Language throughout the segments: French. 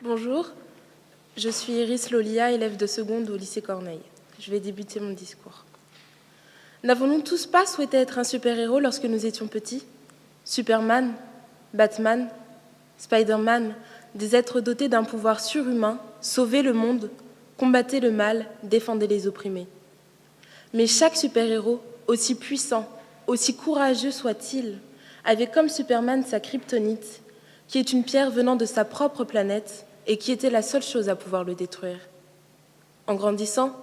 Bonjour, je suis Iris Lolia, élève de seconde au lycée Corneille. Je vais débuter mon discours. N'avons-nous tous pas souhaité être un super-héros lorsque nous étions petits? Superman, Batman, Spider-Man, des êtres dotés d'un pouvoir surhumain, sauvaient le monde, combattaient le mal, défendaient les opprimés. Mais chaque super-héros, aussi puissant, aussi courageux soit-il, avait comme Superman sa kryptonite, qui est une pierre venant de sa propre planète et qui était la seule chose à pouvoir le détruire. En grandissant,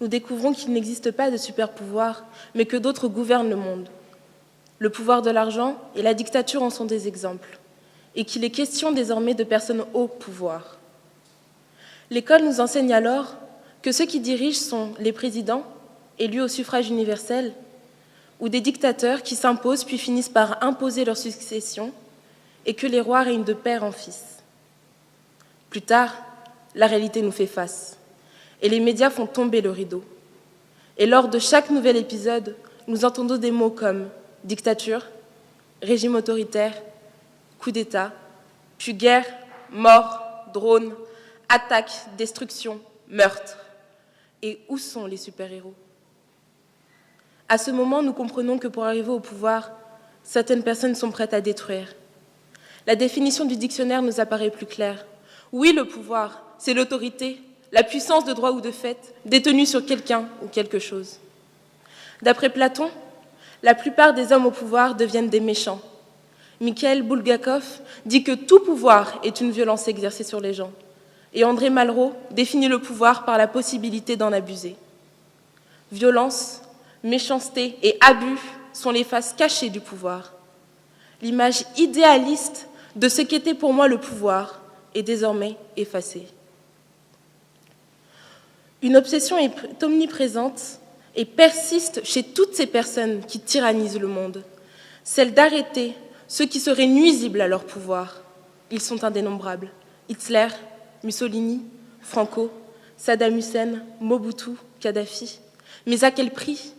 nous découvrons qu'il n'existe pas de super-pouvoir, mais que d'autres gouvernent le monde. Le pouvoir de l'argent et la dictature en sont des exemples, et qu'il est question désormais de personnes au pouvoir. L'école nous enseigne alors que ceux qui dirigent sont les présidents, élus au suffrage universel, ou des dictateurs qui s'imposent puis finissent par imposer leur succession, et que les rois règnent de père en fils. Plus tard, la réalité nous fait face, et les médias font tomber le rideau. Et lors de chaque nouvel épisode, nous entendons des mots comme dictature, régime autoritaire, coup d'État, puis guerre, mort, drone, attaque, destruction, meurtre. Et où sont les super-héros? À ce moment, nous comprenons que pour arriver au pouvoir, certaines personnes sont prêtes à détruire. La définition du dictionnaire nous apparaît plus claire. Oui, le pouvoir, c'est l'autorité, la puissance de droit ou de fait, détenue sur quelqu'un ou quelque chose. D'après Platon, la plupart des hommes au pouvoir deviennent des méchants. Mikhail Bulgakov dit que tout pouvoir est une violence exercée sur les gens. Et André Malraux définit le pouvoir par la possibilité d'en abuser. Violence, méchanceté et abus sont les faces cachées du pouvoir. L'image idéaliste de ce qu'était pour moi le pouvoir est désormais effacée. Une obsession est omniprésente et persiste chez toutes ces personnes qui tyrannisent le monde, celle d'arrêter ceux qui seraient nuisibles à leur pouvoir. Ils sont indénombrables. Hitler, Mussolini, Franco, Saddam Hussein, Mobutu, Kadhafi. Mais à quel prix?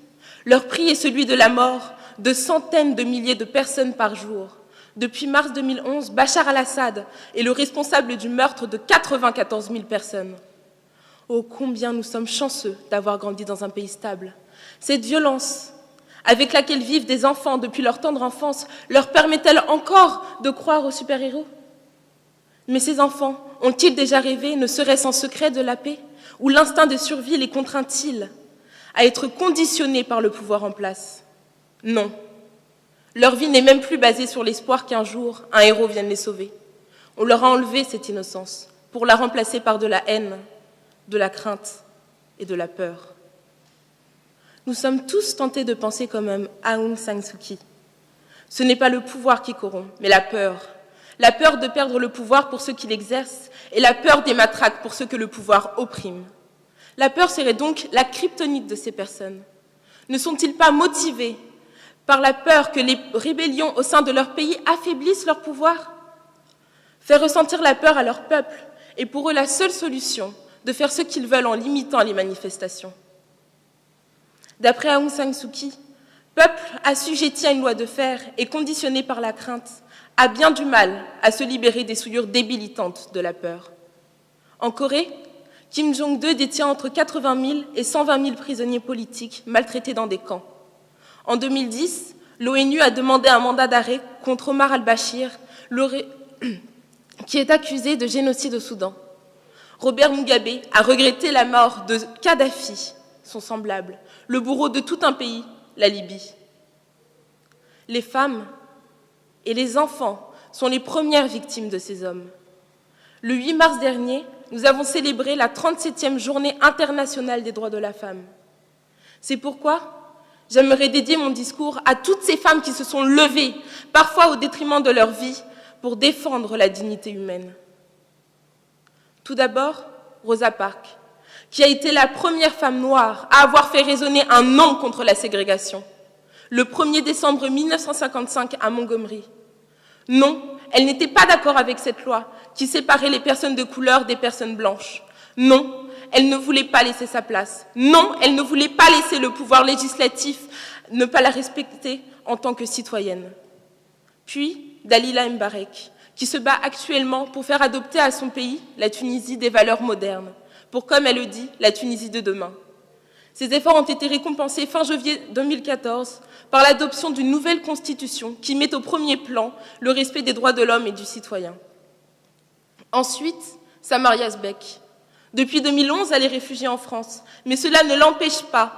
Leur prix est celui de la mort de centaines de milliers de personnes par jour. Depuis mars 2011, Bachar al-Assad est le responsable du meurtre de 94 000 personnes. Oh, combien nous sommes chanceux d'avoir grandi dans un pays stable. Cette violence avec laquelle vivent des enfants depuis leur tendre enfance leur permet-elle encore de croire aux super-héros? Mais ces enfants ont-ils déjà rêvé, ne serait-ce en secret, de la paix? Ou l'instinct de survie les contraint-il à être conditionnés par le pouvoir en place? Non. Leur vie n'est même plus basée sur l'espoir qu'un jour, un héros vienne les sauver. On leur a enlevé cette innocence pour la remplacer par de la haine, de la crainte et de la peur. Nous sommes tous tentés de penser comme Aung San Suu Kyi. Ce n'est pas le pouvoir qui corrompt, mais la peur. La peur de perdre le pouvoir pour ceux qui l'exercent et la peur des matraques pour ceux que le pouvoir opprime. La peur serait donc la kryptonite de ces personnes. Ne sont-ils pas motivés par la peur que les rébellions au sein de leur pays affaiblissent leur pouvoir? Faire ressentir la peur à leur peuple est pour eux la seule solution de faire ce qu'ils veulent en limitant les manifestations. D'après Aung San Suu Kyi, peuple assujetti à une loi de fer et conditionné par la crainte a bien du mal à se libérer des souillures débilitantes de la peur. En Corée, Kim Jong-il détient entre 80 000 et 120 000 prisonniers politiques maltraités dans des camps. En 2010, l'ONU a demandé un mandat d'arrêt contre Omar al-Bashir, qui est accusé de génocide au Soudan. Robert Mugabe a regretté la mort de Kadhafi, son semblable, le bourreau de tout un pays, la Libye. Les femmes et les enfants sont les premières victimes de ces hommes. Le 8 mars dernier, nous avons célébré la 37e journée internationale des droits de la femme. C'est pourquoi j'aimerais dédier mon discours à toutes ces femmes qui se sont levées, parfois au détriment de leur vie, pour défendre la dignité humaine. Tout d'abord, Rosa Parks, qui a été la première femme noire à avoir fait résonner un non contre la ségrégation, le 1er décembre 1955 à Montgomery. Non, elle n'était pas d'accord avec cette loi qui séparait les personnes de couleur des personnes blanches. Non, elle ne voulait pas laisser sa place. Non, elle ne voulait pas laisser le pouvoir législatif ne pas la respecter en tant que citoyenne. Puis, Dalila Mbarek, qui se bat actuellement pour faire adopter à son pays, la Tunisie, des valeurs modernes, pour, comme elle le dit, la Tunisie de demain. Ces efforts ont été récompensés fin janvier 2014 par l'adoption d'une nouvelle constitution qui met au premier plan le respect des droits de l'homme et du citoyen. Ensuite, Samaria Sbeck. Depuis 2011, elle est réfugiée en France, mais cela ne l'empêche pas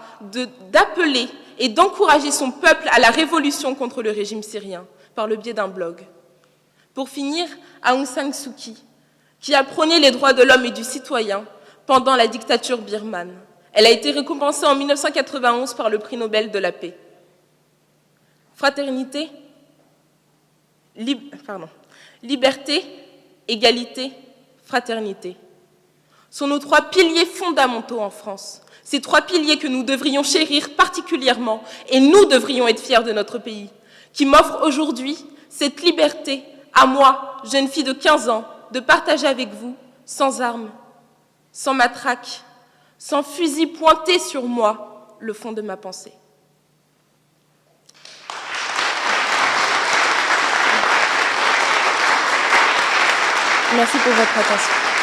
d'appeler et d'encourager son peuple à la révolution contre le régime syrien, par le biais d'un blog. Pour finir, Aung San Suu Kyi, qui a prôné les droits de l'homme et du citoyen pendant la dictature birmane. Elle a été récompensée en 1991 par le prix Nobel de la paix. Fraternité, liberté, égalité, fraternité sont nos trois piliers fondamentaux en France. Ces trois piliers que nous devrions chérir particulièrement et nous devrions être fiers de notre pays, qui m'offre aujourd'hui cette liberté à moi, jeune fille de 15 ans, de partager avec vous, sans armes, sans matraque, sans fusil pointé sur moi, le fond de ma pensée. Merci pour votre attention.